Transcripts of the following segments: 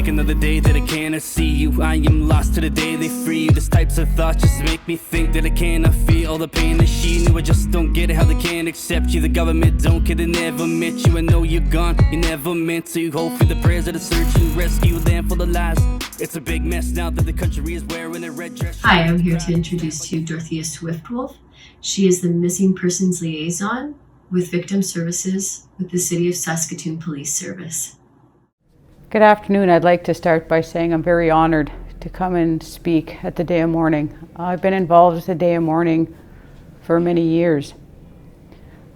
take another day that I cannot see you. I am lost to the day they free you. These types of thoughts just make me think that I cannot feel all the pain that she knew. I just don't get it, how they can't accept you. The government don't care, they never met you. I know you're gone, you never meant to. Hope for the prayers of the search and rescue them for the lies. It's a big mess now that the country is wearing a red dress. Hi, I'm here to introduce to you Dorothea Swiftwolf. She is the Missing Persons Liaison with Victim Services with the City of Saskatoon Police Service. Good afternoon. I'd like to start by saying I'm very honored to come and speak at the Day of Mourning. I've been involved with the Day of Mourning for many years.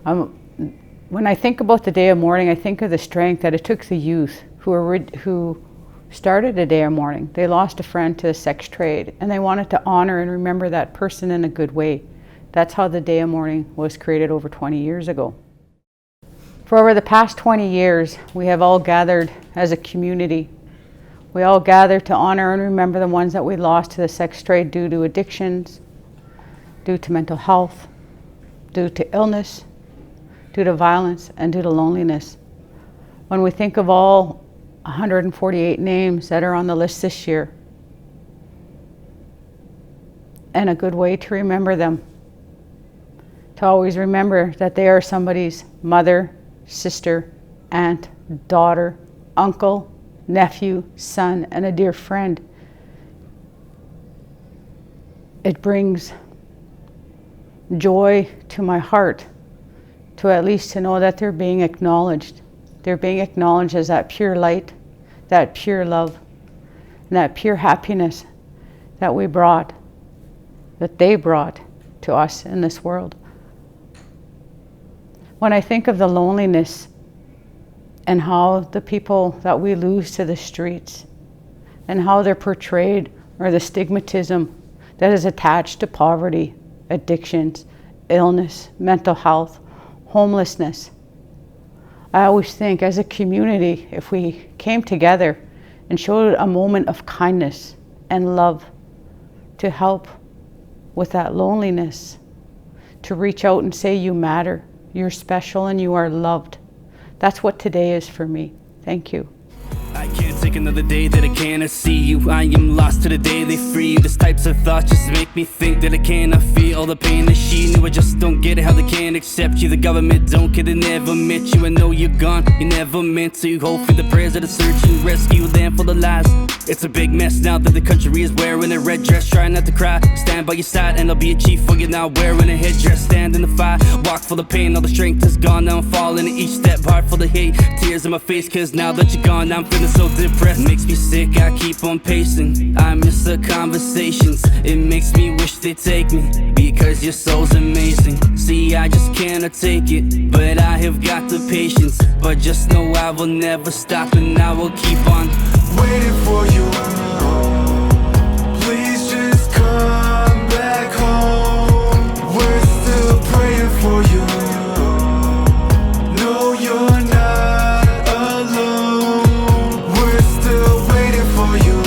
When I think about the Day of Mourning, I think of the strength that it took the youth who started a Day of Mourning. They lost a friend to the sex trade, and they wanted to honor and remember that person in a good way. That's how the Day of Mourning was created over 20 years ago. For over the past 20 years, we have all gathered as a community. We all gather to honor and remember the ones that we lost to the sex trade due to addictions, due to mental health, due to illness, due to violence, and due to loneliness. When we think of all 148 names that are on the list this year, and a good way to remember them, to always remember that they are somebody's mother, sister, aunt, daughter, uncle, nephew, son, and a dear friend. It brings joy to my heart to at least to know that they're being acknowledged. They're being acknowledged as that pure light, that pure love, and that pure happiness that we brought, that they brought to us in this world. When I think of the loneliness and how the people that we lose to the streets and how they're portrayed, or the stigmatism that is attached to poverty, addictions, illness, mental health, homelessness, I always think as a community, if we came together and showed a moment of kindness and love to help with that loneliness, to reach out and say you matter, you're special, and you are loved. That's what today is for me. Thank you. I can't take another day that I cannot see you. I am lost to the day they free you. These types of thoughts just make me think that I cannot feel all the pain that she knew. I just don't get it, how they can't accept you. The government don't care, they never met you. I know you're gone, you never meant to. Hope for the prayers of the search and rescue them for the lies. It's a big mess now that the country is wearing a red dress. Try not to cry, stand by your side, and I'll be a chief for you now. Wearing a headdress, stand in the fire, walk full of pain. All the strength is gone, now I'm falling in each step, heart full of hate. Tears in my face, cause now that you're gone, I'm feeling so depressed. Makes me sick, I keep on pacing. I miss the conversations, it makes me wish they'd take me, because your soul's amazing. See, I just cannot take it, but I have got the patience. But just know I will never stop, and I will keep on waiting for you. Please just come back home. We're still praying for you. No, you're not alone. We're still waiting for you.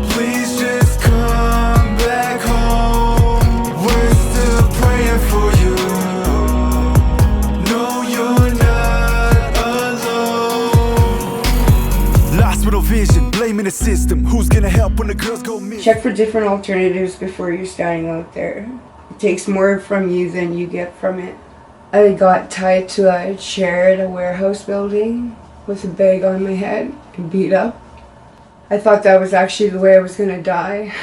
Please just come back home. We're still praying for you. No, you're not alone. Lost with no vision, blaming the system. Who's gonna help when the girls go missing? Check for different alternatives before you're standing out there. It takes more from you than you get from it. I got tied to a chair at a warehouse building with a bag on my head and beat up. I thought that was actually the way I was gonna die.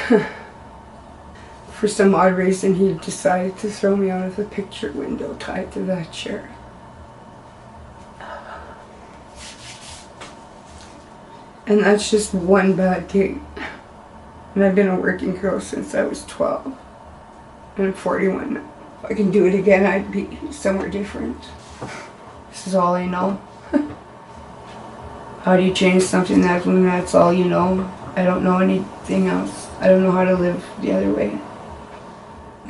For some odd reason, he decided to throw me out of the picture window tied to that chair. And that's just one bad day. And I've been a working girl since I was 12. And I'm 41 now. If I can do it again, I'd be somewhere different. This is all I know. How do you change something when that's all you know? I don't know anything else. I don't know how to live the other way.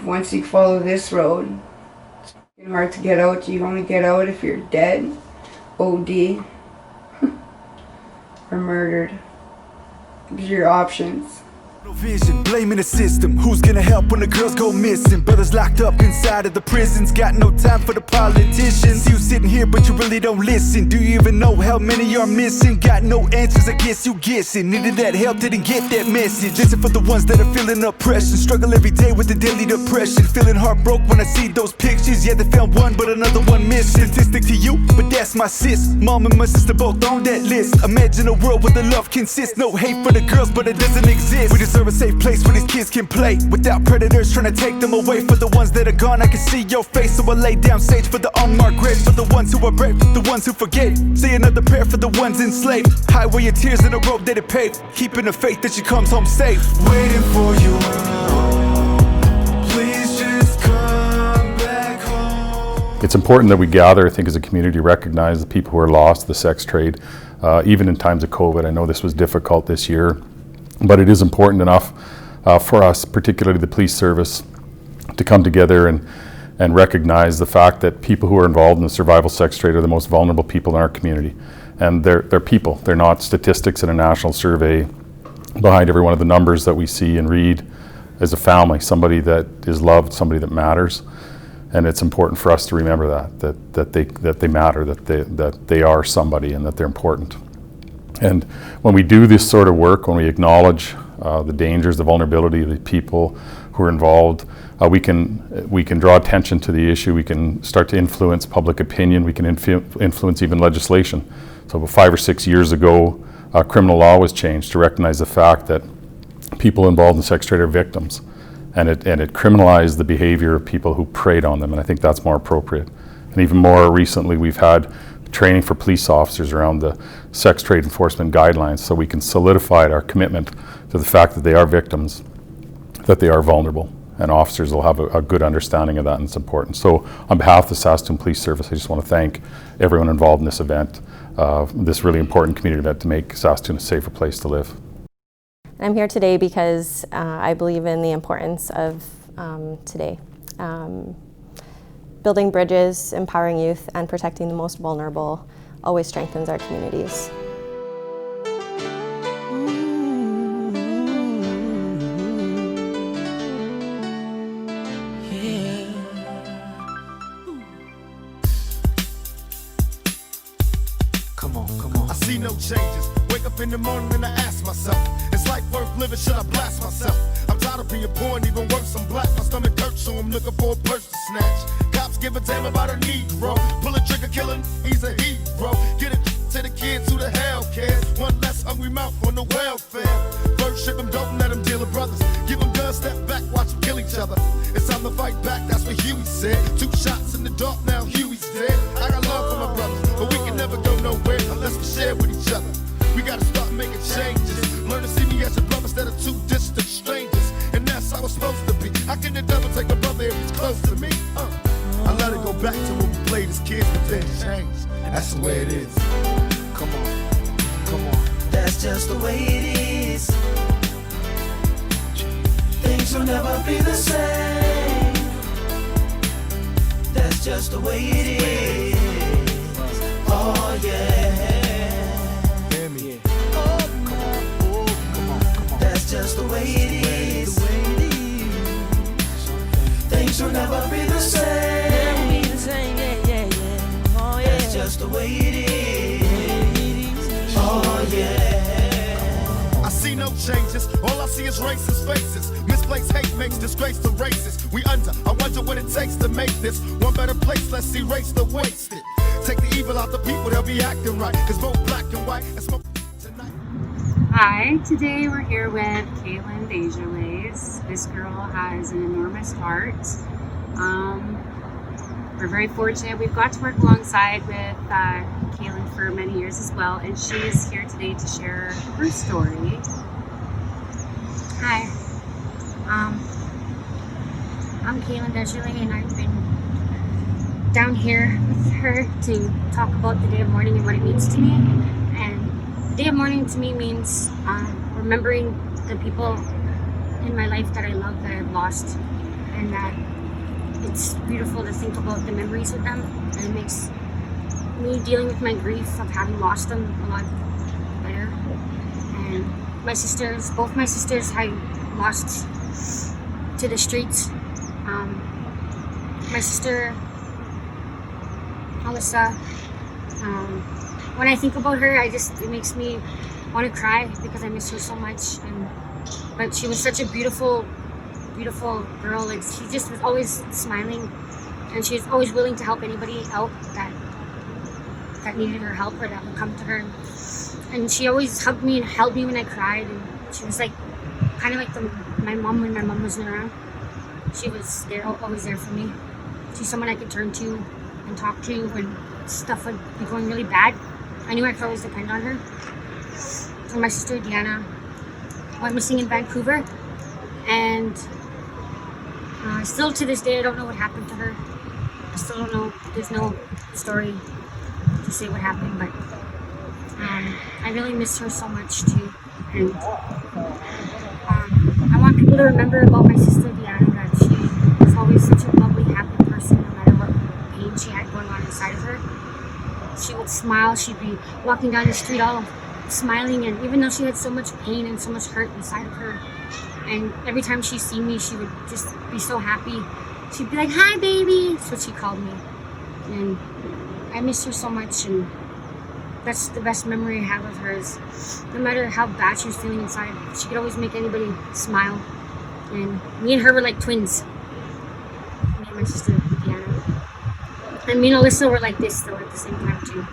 Once you follow this road, it's hard to get out. You only get out if you're dead, OD, or murdered. These are your options. No vision, blaming the system. Who's gonna help when the girls go missing? Brothers locked up inside of the prisons, got no time for the politicians. You sitting here but you really don't listen. Do you even know how many you're missing? Got no answers, I guess you guessing. Needed that help, didn't get that message. Listen for the ones that are feeling oppression. Struggle every day with the daily depression. Feeling heartbroken when I see those pictures. Yeah, they found one but another one missing. Statistic to you, but that's my sis. Mom and my sister both on that list. Imagine a world where the love consists. No hate for the girls but it doesn't exist. We deserve a safe place where these kids can play without predators trying to take them away. For the ones that are gone, I can see your face, so I lay down sage for the unmarked graves. For the ones who are brave, the ones who forget. Say another prayer for the ones enslaved. Highway of tears in a road that it paved, keeping the faith that she comes home safe. Waiting for you. Please just come back home. It's important that we gather, I think, as a community, recognize the people who are lost to the sex trade, even in times of COVID. I know this was difficult this year, but it is important enough for us, particularly the police service, to come together and recognize the fact that people who are involved in the survival sex trade are the most vulnerable people in our community. And they're people, they're not statistics in a national survey. Behind every one of the numbers that we see and read is a family, somebody that is loved, somebody that matters. And it's important for us to remember that they matter, that they are somebody and that they're important. And when we do this sort of work, when we acknowledge the dangers, the vulnerability of the people who are involved, we can draw attention to the issue. We can start to influence public opinion. We can influence even legislation. So about 5 or 6 years ago, criminal law was changed to recognize the fact that people involved in sex trade are victims, and it criminalized the behavior of people who preyed on them. And I think that's more appropriate. And even more recently, we've had training for police officers around the sex trade enforcement guidelines, so we can solidify our commitment to the fact that they are victims, that they are vulnerable, and officers will have a good understanding of that, and it's important. So on behalf of the Saskatoon Police Service, I just want to thank everyone involved in this event, this really important community event to make Saskatoon a safer place to live. I'm here today because I believe in the importance of today. Building bridges, empowering youth, and protecting the most vulnerable always strengthens our communities. Come on. I see no changes. Wake up in the morning and I ask myself, is life worth living? Should I blast myself? I'm tired of being poor and even worse, I'm black. My stomach hurts, so I'm looking for a purse to snatch. Cops give a damn about a Negro. Pull a trigger, killing, he's a hero. Get it to the kids who the hell cares. One less hungry mouth on the welfare. First ship them, don't let them deal with brothers. Give them guns, step back, watch them kill each other. It's time to fight back, that's what Huey said. 2 shots in the dark, now Huey's dead. I got love for my brothers, but we can never go nowhere unless we share with each other. We gotta start making changes. Learn to see me as a brother instead of 2 distant strangers. And that's how it's supposed to be. How can the devil take a brother if he's close to me? I let it go back to when we played as kids, but then changed. That's the way it is. Come on. That's just the way it is. Things will never be the same. That's just the way it is. Oh yeah. That's just the way it is. Things will never be the same. That's just the way it is. Oh yeah. I see no changes. All I see is racist faces. Misplaced hate makes disgrace to races. We under. I wonder what it takes to make this one better place. Let's erase the wasted. Take the evil out the people, they'll be acting right. Cause both black and white and smoke. Hi, today we're here with Kaylin Desjardins. This girl has an enormous heart. We're very fortunate. We've got to work alongside with Kaylin for many years as well, and she is here today to share her story. Hi, I'm Kaylin Desjardins, and I've been down here with her to talk about the Day of Mourning and what it means to me. And Day of Mourning to me means remembering the people in my life that I love, that I've lost, and that it's beautiful to think about the memories with them, and it makes me dealing with my grief of having lost them a lot better. And both my sisters, I lost to the streets. My sister, Alyssa, when I think about her, it makes me want to cry because I miss her so much. But she was such a beautiful girl. Like, she just was always smiling, and she was always willing to help anybody out that needed her help or that would come to her. And she always hugged me and held me when I cried. And she was like kind of like my mom when my mom wasn't around. She was there, always there for me. She's someone I could turn to and talk to when stuff would be going really bad. I knew I could always depend on her. And my sister Deanna went missing in Vancouver, and still to this day I don't know what happened to her. I still don't know. There's no story to say what happened, but I really miss her so much too. And I want people to remember about my sister Deanna, that she was always such a bubbly, happy person, no matter what pain she had going on inside of her. She would smile. She'd be walking down the street all smiling, and even though she had so much pain and so much hurt inside of her, and every time she see me, she would just be so happy. She'd be like, "Hi, baby." That's what she called me, and I miss her so much. And that's the best memory I have of her, is no matter how bad she was feeling inside, she could always make anybody smile. And me and her were like twins. Me and my sister Deanna. And me and Alyssa were like this though at the same time too.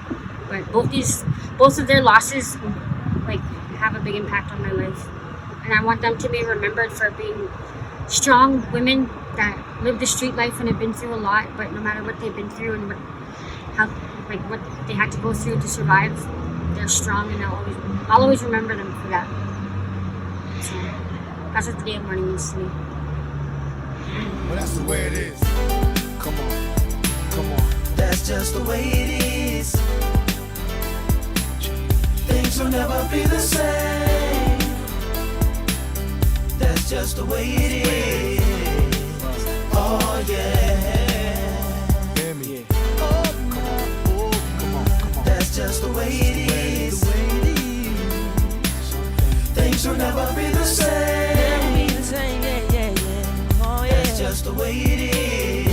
But both of their losses like have a big impact on my life. And I want them to be remembered for being strong women that live the street life and have been through a lot, but no matter what they've been through and what they had to go through to survive, they're strong, and I'll always remember them for that. So that's what the Day of Mourning means to me. Well, that's the way it is. Come on. That's just the way it is. Things will never be the same. That's just the way it is. Oh yeah. That's just the way it is. Things will never be the same. That's just the way it is.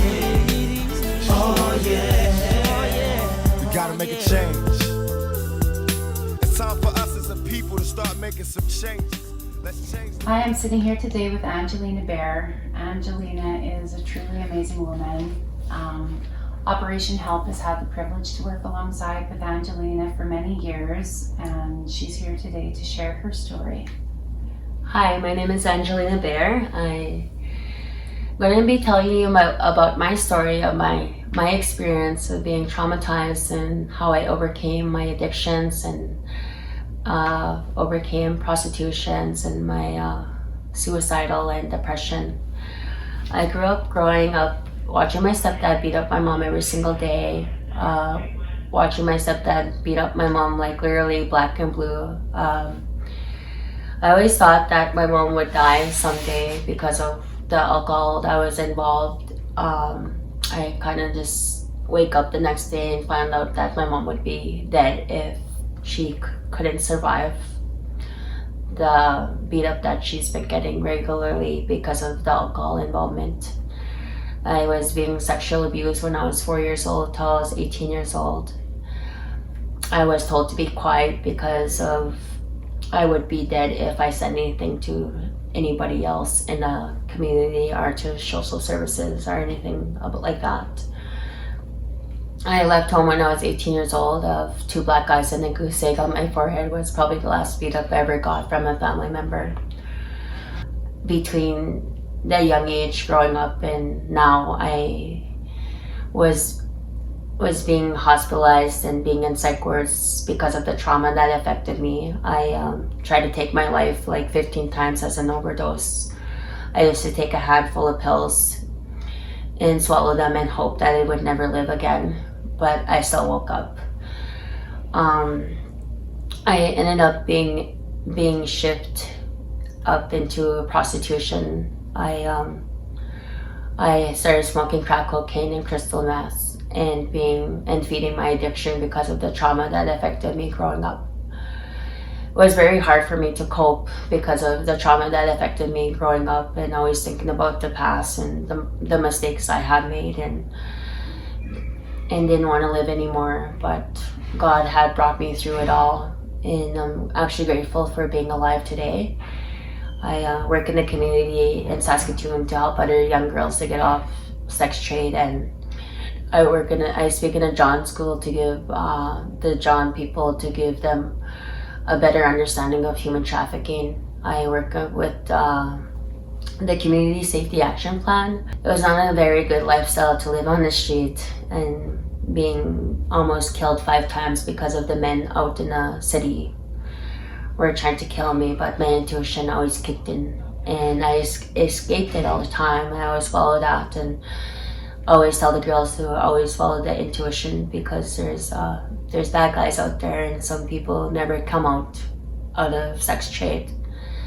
Oh yeah. We gotta make a change. It's time for us as a people to start making some changes. Let's change. Hi, I'm sitting here today with Angelina Bear. Angelina is a truly amazing woman. Operation Help has had the privilege to work alongside with Angelina for many years, and she's here today to share her story. Hi, my name is Angelina Bear. I'm going to be telling you about my story of my experience of being traumatized and how I overcame my addictions and overcame prostitutions and my suicidal and depression. I grew up growing up watching my stepdad beat up my mom every single day, watching my stepdad beat up my mom like literally black and blue. I always thought that my mom would die someday because of the alcohol that was involved. I kind of just wake up the next day and find out that my mom would be dead if she couldn't survive the beat up that she's been getting regularly because of the alcohol involvement. I was being sexually abused when I was 4 years old till I was 18 years old. I was told to be quiet because I would be dead if I said anything to anybody else in the community or to social services or anything like that. I left home when I was 18 years old of 2 black eyes and a goose egg on my forehead. Was probably the last beat up I ever got from a family member. Between the young age growing up and now, I was being hospitalized and being in psych wards because of the trauma that affected me. I tried to take my life like 15 times as an overdose. I used to take a handful of pills and swallow them and hope that I would never live again, but I still woke up. I ended up being shipped up into prostitution. I started smoking crack cocaine and crystal meth and feeding my addiction because of the trauma that affected me growing up. was very hard for me to cope because of the trauma that affected me growing up, and always thinking about the past and the mistakes I had made, and didn't want to live anymore. But God had brought me through it all, and I'm actually grateful for being alive today. I work in the community in Saskatoon to help other young girls to get off sex trade, and I speak in a John school to give the John people, to give them a better understanding of human trafficking. I work with the Community Safety Action Plan. It was not a very good lifestyle to live on the street and being almost killed 5 times because of the men out in the city were trying to kill me, but my intuition always kicked in, and I escaped it all the time. I always followed that, and always tell the girls to always follow the intuition, because there's bad guys out there, and some people never come out of sex trade.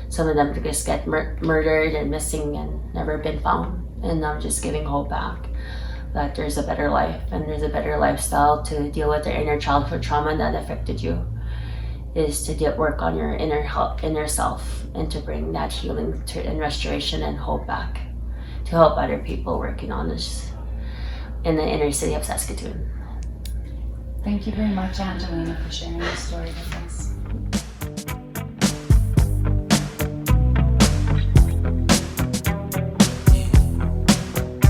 Some of them just get murdered and missing and never been found. And I'm just giving hope back that there's a better life and there's a better lifestyle to deal with the inner childhood trauma that affected you, is to work on your inner self, and to bring that healing and restoration and hope back, to help other people working on this in the inner city of Saskatoon. Thank you very much, Angelina, for sharing your story with us.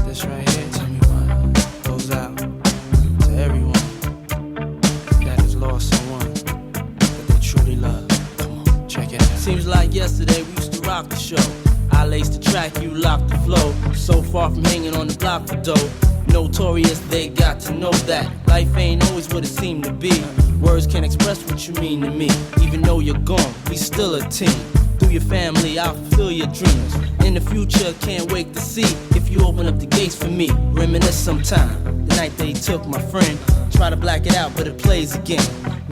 This right here, tell me what goes out to everyone that has lost someone that they truly love. Come on, check it out. Seems like yesterday we used to rock the show. I laced the track, you locked the flow. So far from hanging on the block for dough. Notorious, they got to know that life ain't always what it seemed to be. Words can't express what you mean to me. Even though you're gone, we still a team. Through your family, I'll fulfill your dreams. In the future, can't wait to see if you open up the gates for me. Reminisce sometime, the night they took my friend. Try to black it out, but it plays again.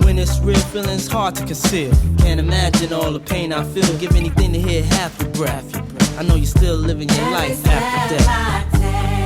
When it's real, feeling's hard to conceal. Can't imagine all the pain I feel. Give anything to hear half your breath. I know you're still living your life after death.